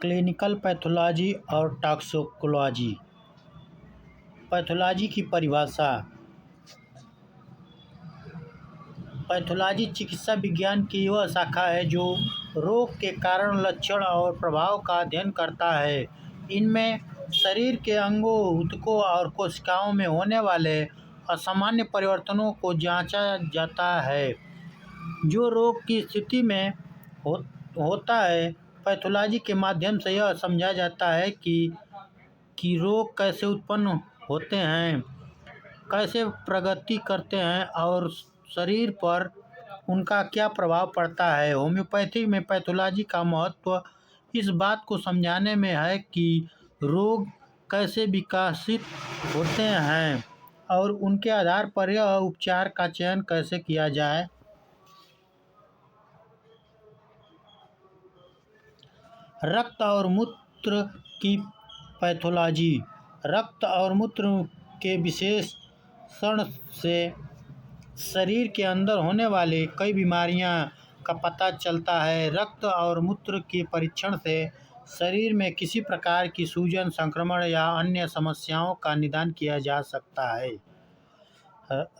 Clinical pathology और toxicology. Pathology की परिभाषा। पैथोलॉजी चिकित्सा विज्ञान की वह शाखा है जो रोग के कारण, लक्षण और प्रभाव का अध्ययन करता है। इनमें शरीर के अंगों, ऊतकों और कोशिकाओं में होने वाले असामान्य परिवर्तनों को जांचा जाता है जो रोग की स्थिति में होता है। पैथोलॉजी के माध्यम से यह समझा जाता है कि रोग कैसे उत्पन्न होते हैं, कैसे प्रगति करते हैं और शरीर पर उनका क्या प्रभाव पड़ता है। होम्योपैथी में पैथोलॉजी का महत्व इस बात को समझाने में है कि रोग कैसे विकसित होते हैं और उनके आधार पर यह उपचार का चयन कैसे किया जाए। रक्त और मूत्र की पैथोलॉजी। रक्त और मूत्र के विश्लेषण से शरीर के अंदर होने वाली कई बीमारियों का पता चलता है। रक्त और मूत्र के परीक्षण से शरीर में किसी प्रकार की सूजन, संक्रमण या अन्य समस्याओं का निदान किया जा सकता है।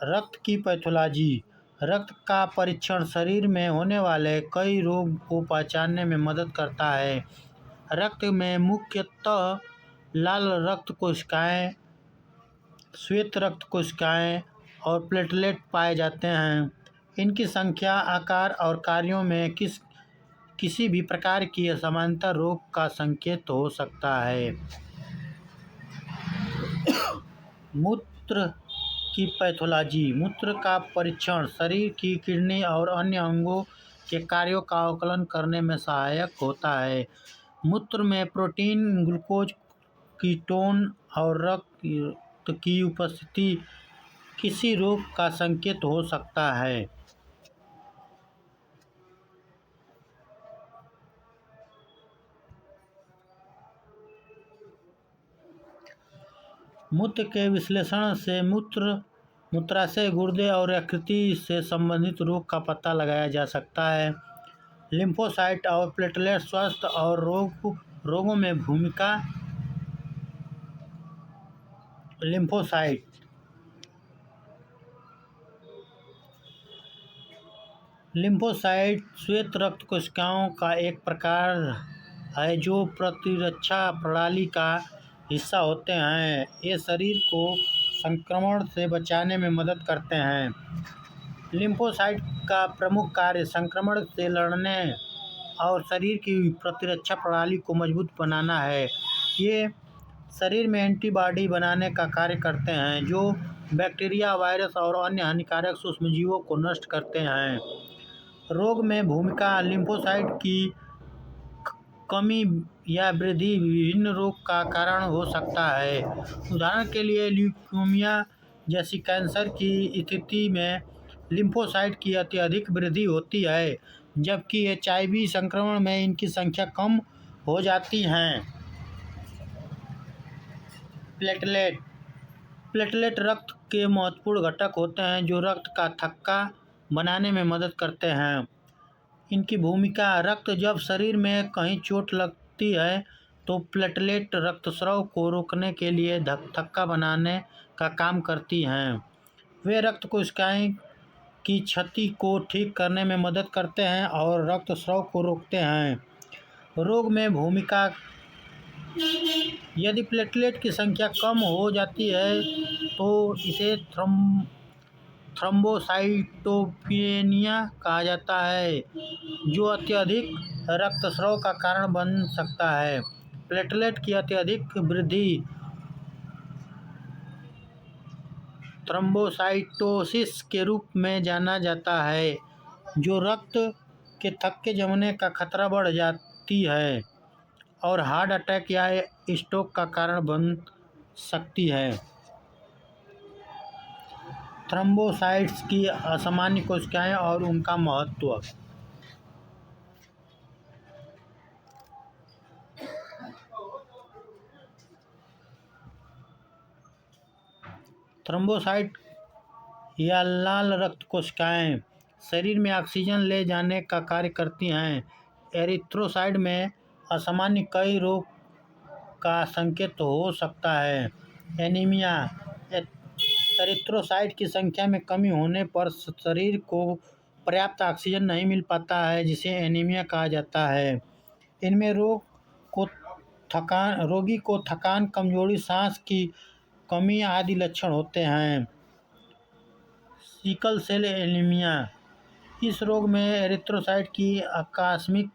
रक्त की पैथोलॉजी। रक्त का परीक्षण शरीर में होने वाले कई रोग को पहचानने में मदद करता है। रक्त में मुख्यतः लाल रक्त कोशिकाएं, श्वेत रक्त कोशिकाएं और प्लेटलेट पाए जाते हैं। इनकी संख्या, आकार और कार्यों में किसी भी प्रकार की असमानता रोग का संकेत हो सकता है। मूत्र की पैथोलॉजी। मूत्र का परीक्षण शरीर की किडनी और अन्य अंगों के कार्यों का आकलन करने में सहायक होता है। मूत्र में प्रोटीन, ग्लूकोज, कीटोन और रक्त की उपस्थिति किसी रोग का संकेत हो सकता है। मूत्र के विश्लेषण से मूत्राशय, गुर्दे और यकृत से संबंधित रोग का पता लगाया जा सकता है। लिम्फोसाइट और प्लेटलेट स्वास्थ्य और रोगों में भूमिका। लिम्फोसाइट श्वेत रक्त कोशिकाओं का एक प्रकार है जो प्रतिरक्षा प्रणाली का हिस्सा होते हैं। ये शरीर को संक्रमण से बचाने में मदद करते हैं। लिम्फोसाइट का प्रमुख कार्य संक्रमण से लड़ने और शरीर की प्रतिरक्षा प्रणाली को मजबूत बनाना है। ये शरीर में एंटीबॉडी बनाने का कार्य करते हैं जो बैक्टीरिया, वायरस और अन्य हानिकारक सूक्ष्मजीवों को नष्ट करते हैं। रोग में भूमिका। लिम्फोसाइट की कमी या वृद्धि विभिन्न रोग का कारण हो सकता है। उदाहरण के लिए ल्यूकेमिया जैसी कैंसर की स्थिति में लिम्फोसाइट की अत्यधिक वृद्धि होती है, जबकि HIV संक्रमण में इनकी संख्या कम हो जाती है। प्लेटलेट रक्त के महत्वपूर्ण घटक होते हैं जो रक्त का थक्का बनाने में मदद करते हैं। इनकी भूमिका। रक्त जब शरीर में कहीं चोट लगती है तो प्लेटलेट रक्तस्राव को रोकने के लिए थक्का बनाने का काम करती हैं। वे रक्त कोशिकाएं की क्षति को ठीक करने में मदद करते हैं और रक्तस्राव को रोकते हैं। रोग में भूमिका। यदि प्लेटलेट की संख्या कम हो जाती है तो इसे थ्रोम्बोसाइटोपेनिया कहा जाता है, जो अत्यधिक रक्तस्राव का कारण बन सकता है। प्लेटलेट की अत्यधिक वृद्धि थ्रोम्बोसाइटोसिस के रूप में जाना जाता है, जो रक्त के थक्के जमने का खतरा बढ़ जाती है और हार्ट अटैक या स्ट्रोक का कारण बन सकती है। थ्रोम्बोसाइट्स की असामान्य कोशिकाएं और उनका महत्व। थ्रोम्बोसाइट या लाल रक्त कोशिकाएं शरीर में ऑक्सीजन ले जाने का कार्य करती हैं। एरिथ्रोसाइट में असामान्य कई रोग का संकेत हो सकता है। एनीमिया, एरिथ्रोसाइट की संख्या में कमी होने पर शरीर को पर्याप्त ऑक्सीजन नहीं मिल पाता है, जिसे एनीमिया कहा जाता है। इनमें को रोगी को थकान, कमजोरी, सांस की कमी आदि लक्षण होते हैं। सिकल सेल एनीमिया, इस रोग में एरिथ्रोसाइट की आकस्मिक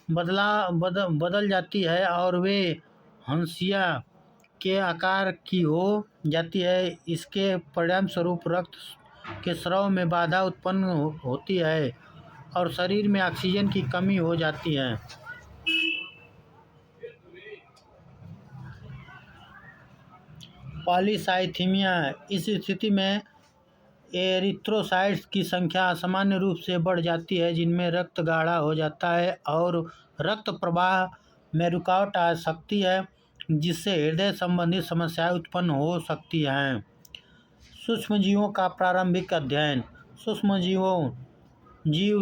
बदल जाती है और वे हंसिया के आकार की हो जाती है। इसके परिणामस्वरूप रक्त के स्राव में बाधा उत्पन्न होती है और शरीर में ऑक्सीजन की कमी हो जाती है। पॉलीसाइथीमिया, इस स्थिति में एरिथ्रोसाइट्स की संख्या असामान्य रूप से बढ़ जाती है, जिनमें रक्त गाढ़ा हो जाता है और रक्त प्रवाह में रुकावट आ सकती है, जिससे हृदय संबंधी समस्याएं उत्पन्न हो सकती हैं। सूक्ष्मजीवों का प्रारंभिक अध्ययन। जीव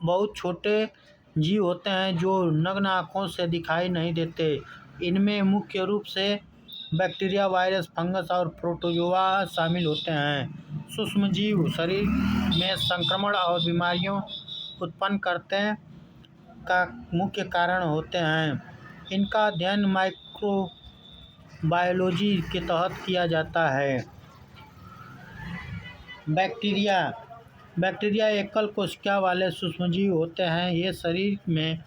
बहुत छोटे जीव होते हैं जो नग्न आँखों से दिखाई नहीं देते। इनमें मुख्य रूप से बैक्टीरिया, वायरस, फंगस और प्रोटोजोआ शामिल होते हैं। सूक्ष्मजीव शरीर में संक्रमण और बीमारियों उत्पन्न करते का मुख्य कारण होते हैं। इनका अध्ययन माइक्रोबायोलॉजी के तहत किया जाता है। बैक्टीरिया एकल कोशिका वाले सूक्ष्मजीव होते हैं। ये शरीर में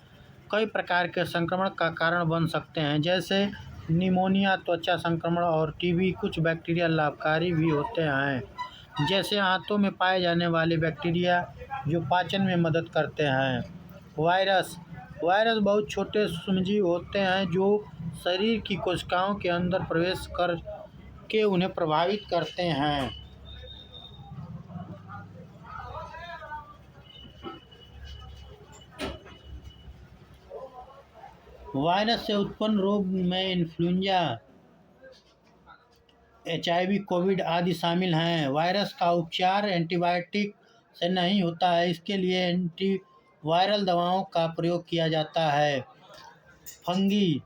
कई प्रकार के संक्रमण का कारण बन सकते हैं, जैसे निमोनिया, त्वचा संक्रमण और टीबी। कुछ बैक्टीरिया लाभकारी भी होते हैं, जैसे आंतों में पाए जाने वाले बैक्टीरिया जो पाचन में मदद करते हैं। वायरस बहुत छोटे सूक्ष्मजीव होते हैं जो शरीर की कोशिकाओं के अंदर प्रवेश करके उन्हें प्रभावित करते हैं। वायरस से उत्पन्न रोग में इन्फ्लुएंजा, HIV, कोविड आदि शामिल हैं। वायरस का उपचार एंटीबायोटिक से नहीं होता है, इसके लिए एंटीवायरल दवाओं का प्रयोग किया जाता है। फंगी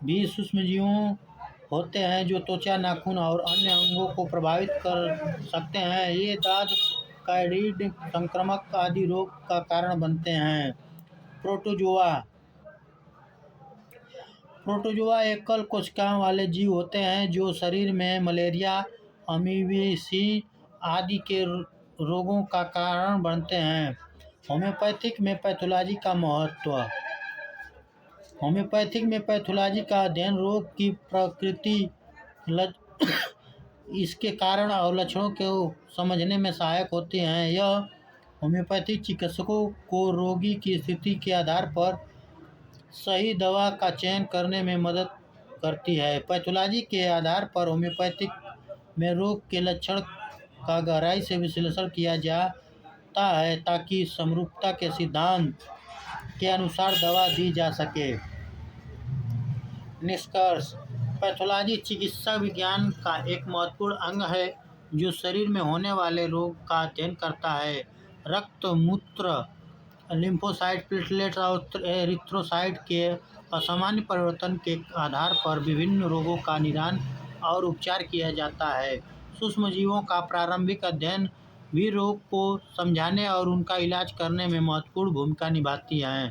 भी सूक्ष्मजीवों होते हैं जो त्वचा, नाखून और अन्य अंगों को प्रभावित कर सकते हैं। ये दाद, कायरीड, संक्रामक आदि रोग का कारण बनते हैं। प्रोटोजोआ एकल कोशिकाओं वाले जीव होते हैं जो शरीर में मलेरिया, अमीबेसी आदि के रोगों का कारण बनते हैं। होम्योपैथिक में पैथोलॉजी का महत्व। होम्योपैथिक में पैथोलॉजी का अध्ययन रोग की प्रकृति, इसके कारण और लक्षणों को समझने में सहायक होती हैं। यह होम्योपैथिक चिकित्सकों को रोगी की स्थिति के आधार पर सही दवा का चयन करने में मदद करती है। पैथोलॉजी के आधार पर होम्योपैथिक में रोग के लक्षण का गहराई से विश्लेषण किया जाता है ताकि समरूपता के सिद्धांत के अनुसार दवा दी जा सके। निष्कर्ष। पैथोलॉजी चिकित्सा विज्ञान का एक महत्वपूर्ण अंग है जो शरीर में होने वाले रोग का अध्ययन करता है। रक्त, मूत्र, लिम्फोसाइट, प्लेटलेट्स और एरिथ्रोसाइट के असामान्य परिवर्तन के आधार पर विभिन्न रोगों का निदान और उपचार किया जाता है। सूक्ष्मजीवों का प्रारंभिक अध्ययन भी रोग को समझने और उनका इलाज करने में महत्वपूर्ण भूमिका निभाती है।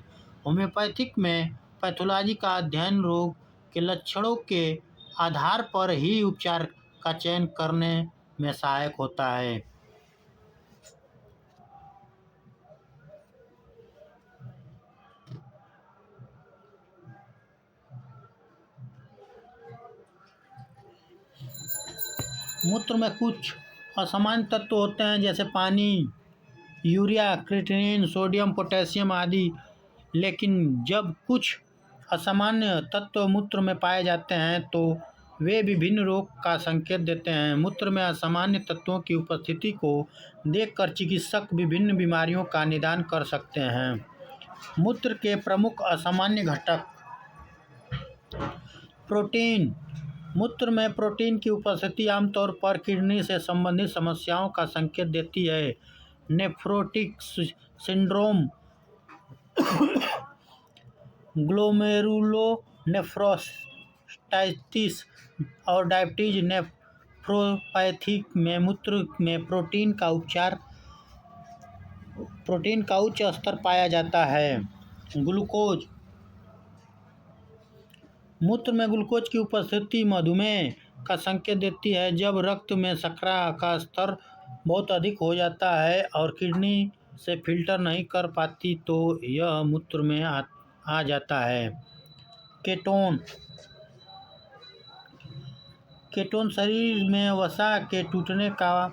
होम्योपैथिक में पैथोलॉजी का अध्ययन रोग के लक्षणों के आधार पर ही उपचार का चयन करने में सहायक होता है। मूत्र में कुछ असामान्य तत्व होते हैं, जैसे पानी, यूरिया, क्रिएटिनिन, सोडियम, पोटेशियम आदि। लेकिन जब कुछ असामान्य तत्व मूत्र में पाए जाते हैं तो वे विभिन्न रोग का संकेत देते हैं। मूत्र में असामान्य तत्वों की उपस्थिति को देखकर चिकित्सक विभिन्न बीमारियों का निदान कर सकते हैं। मूत्र के प्रमुख असामान्य घटक। प्रोटीन। मूत्र में प्रोटीन की उपस्थिति आमतौर पर किडनी से संबंधित समस्याओं का संकेत देती है। नेफ्रोटिक सिंड्रोम, ग्लोमेरुलोनेफ्रोस्टाइटिस और डायबिटीज नेफ्रोपैथी में मूत्र में प्रोटीन का उच्च स्तर पाया जाता है। ग्लूकोज मूत्र में ग्लूकोज की उपस्थिति मधुमेह का संकेत देती है। जब रक्त में शर्करा का स्तर बहुत अधिक हो जाता है और किडनी से फिल्टर नहीं कर पाती तो यह मूत्र में आ जाता है। केटोन शरीर में वसा के टूटने का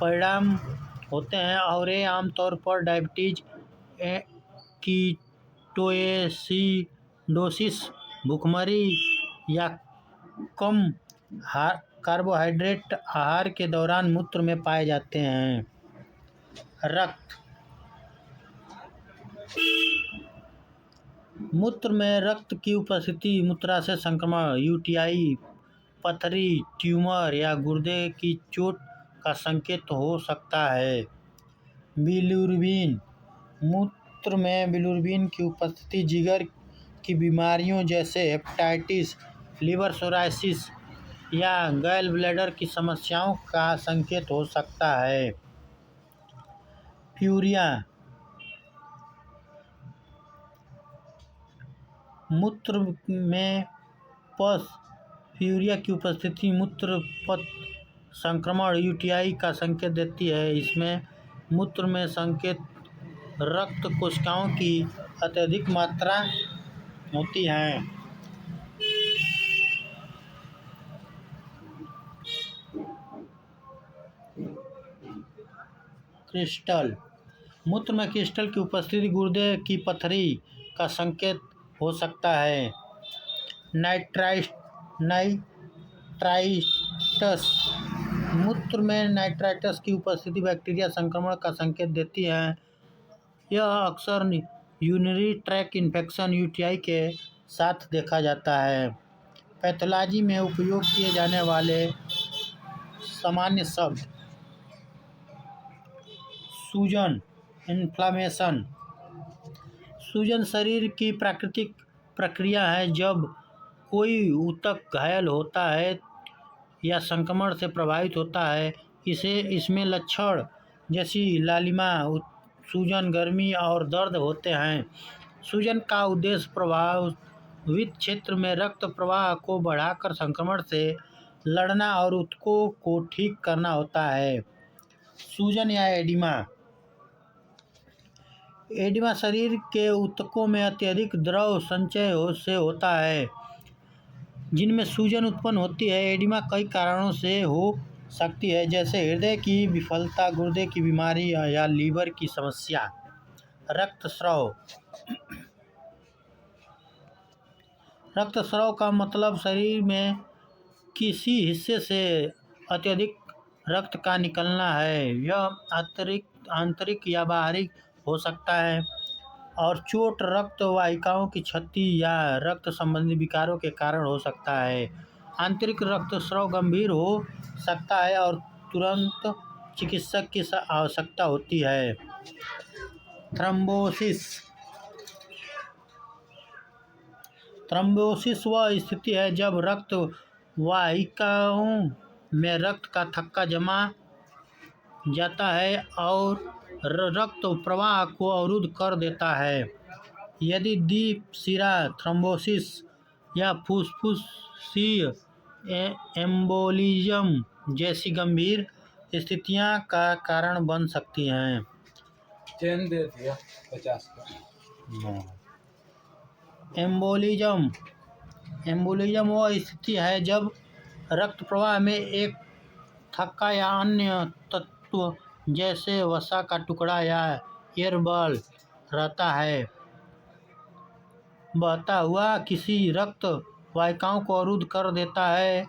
परिणाम होते हैं और ये आमतौर पर डायबिटीज, कीटोएसिडोसिस, भूखमरी या कम कार्बोहाइड्रेट आहार के दौरान मूत्र में पाए जाते हैं। रक्त मूत्र में रक्त की उपस्थिति मूत्राशय संक्रमण, यूटीआई, पथरी, ट्यूमर या गुर्दे की चोट का संकेत हो सकता है। बिलिरुबिन मूत्र में बिलिरुबिन की उपस्थिति जिगर की बीमारियों जैसे हेपेटाइटिस, लिवर सिरोसिस या गैल ब्लैडर की समस्याओं का संकेत हो सकता है। प्यूरिया मूत्र में पस प्यूरिया की उपस्थिति मूत्र पथ संक्रमण, यूटीआई का संकेत देती है। इसमें मूत्र में संकेत रक्त कोशिकाओं की अत्यधिक मात्रा होती है। क्रिस्टल मूत्र में क्रिस्टल की उपस्थिति गुर्दे की पथरी का संकेत हो सकता है। नाइट्राइटस मूत्र में नाइट्राइटस की उपस्थिति बैक्टीरिया संक्रमण का संकेत देती है। यह अक्सर यूरिनरी ट्रैक्ट इन्फेक्शन यूटीआई के साथ देखा जाता है। पैथोलॉजी में उपयोग किए जाने वाले सामान्य शब्द: सूजन, इन्फ्लामेशन। सूजन शरीर की प्राकृतिक प्रक्रिया है। जब कोई ऊतक घायल होता है या संक्रमण से प्रभावित होता है, इसमें लक्षण जैसी लालिमा, सूजन, गर्मी और दर्द होते हैं। सूजन का उद्देश्य प्रभावित क्षेत्र में रक्त प्रवाह को बढ़ाकर संक्रमण से लड़ना और ऊतकों को ठीक करना होता है। सूजन या एडिमा शरीर के ऊतकों में अत्यधिक द्रव संचय से होता है, जिनमें सूजन उत्पन्न होती है। एडिमा कई कारणों से हो सकती है, जैसे हृदय की विफलता, गुर्दे की बीमारी या लीवर की समस्या। रक्तस्राव का मतलब शरीर में किसी हिस्से से अत्यधिक रक्त का निकलना है। यह आंतरिक या बाहरी हो सकता है और चोट, रक्त वाहिकाओं की क्षति या रक्त संबंधी विकारों के कारण हो सकता है। आंतरिक रक्तस्राव गंभीर हो सकता है और तुरंत चिकित्सक की आवश्यकता होती है। थ्रोम्बोसिस वह स्थिति है जब रक्त वाहिकाओं में रक्त का थक्का जमा जाता है और रक्त प्रवाह को अवरुद्ध कर देता है। यदि दीप शिरा थ्रोम्बोसिस या फुफ्फुसीय एम्बोलिज्म जैसी गंभीर स्थितियां का कारण बन सकती हैं। चेन दे दिया 50 का। एम्बोलिज्म वह स्थिति है जब रक्त प्रवाह में एक थक्का या अन्य तत्व जैसे वसा का टुकड़ा या एयर बबल रहता है। बहता हुआ किसी रक्त वाहिकाओं को अवरुद्ध कर देता है।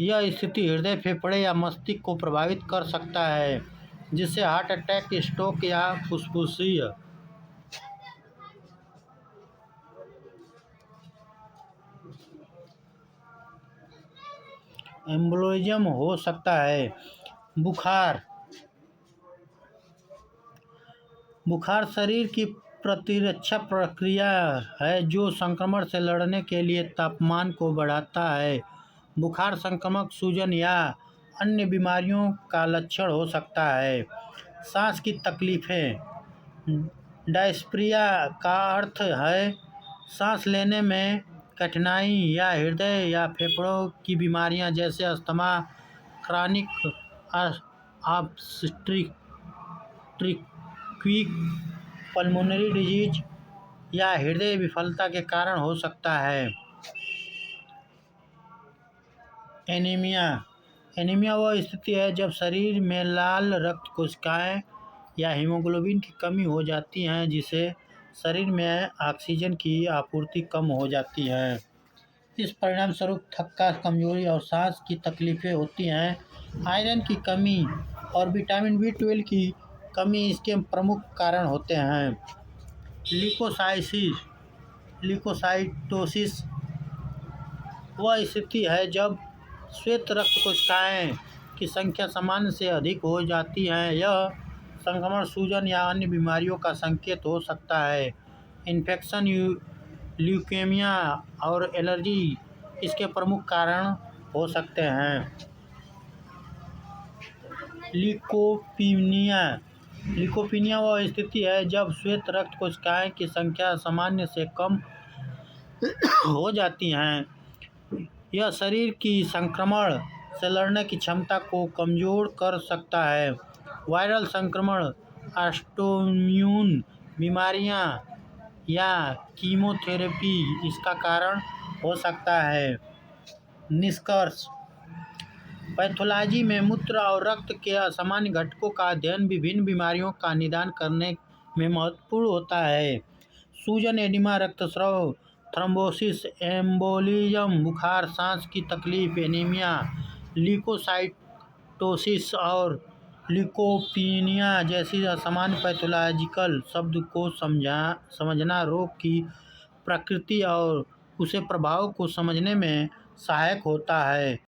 यह स्थिति हृदय, फेफड़े या मस्तिष्क को प्रभावित कर सकता है, जिससे हार्ट अटैक, स्ट्रोक या फुफ्फुसीय एम्बोलिज्म हो सकता है। बुखार शरीर की प्रतिरक्षा प्रक्रिया है जो संक्रमण से लड़ने के लिए तापमान को बढ़ाता है। बुखार संक्रामक सूजन या अन्य बीमारियों का लक्षण हो सकता है। सांस की तकलीफें। डायस्प्रिया का अर्थ है सांस लेने में कठिनाई या हृदय या फेफड़ों की बीमारियां जैसे asthma, chronic obstructive pulmonary disease या हृदय विफलता के कारण हो सकता है। एनीमिया। एनीमिया वह स्थिति है जब शरीर में लाल रक्त कोशिकाएं या हीमोग्लोबिन की कमी हो जाती है, जिससे शरीर में ऑक्सीजन की आपूर्ति कम हो जाती है। इस परिणाम स्वरूप थक्का, कमजोरी और सांस की तकलीफें होती हैं। आयरन की कमी और विटामिन B12 की कमी इसके प्रमुख कारण होते हैं। ल्यूकोसाइटोसिस वह स्थिति है जब श्वेत रक्त कोशिकाएं की संख्या सामान्य से अधिक हो जाती है। यह संक्रमण, सूजन या अन्य बीमारियों का संकेत हो सकता है। इन्फेक्शन, ल्यूकेमिया और एलर्जी इसके प्रमुख कारण हो सकते हैं। ल्यूकोपीनिया वह स्थिति है जब श्वेत रक्त कोशिकाएं की संख्या सामान्य से कम हो जाती है। यह शरीर की संक्रमण से लड़ने की क्षमता को कमजोर कर सकता है। वायरल संक्रमण, ऑटोइम्यून बीमारियां या कीमोथेरेपी इसका कारण हो सकता है। निष्कर्ष। पैथोलॉजी में मूत्र और रक्त के असामान्य घटकों का अध्ययन विभिन्न बीमारियों का निदान करने में महत्वपूर्ण होता है। सूजन, एडिमा, रक्तस्राव, थ्रोम्बोसिस, एम्बोलिज्म, बुखार, सांस की तकलीफ, एनीमिया, ल्यूकोसाइटोसिस और ल्यूकोपीनिया जैसी असामान्य पैथोलॉजिकल शब्द को समझना रोग की प्रकृति और उसके प्रभाव को समझने में सहायक होता है।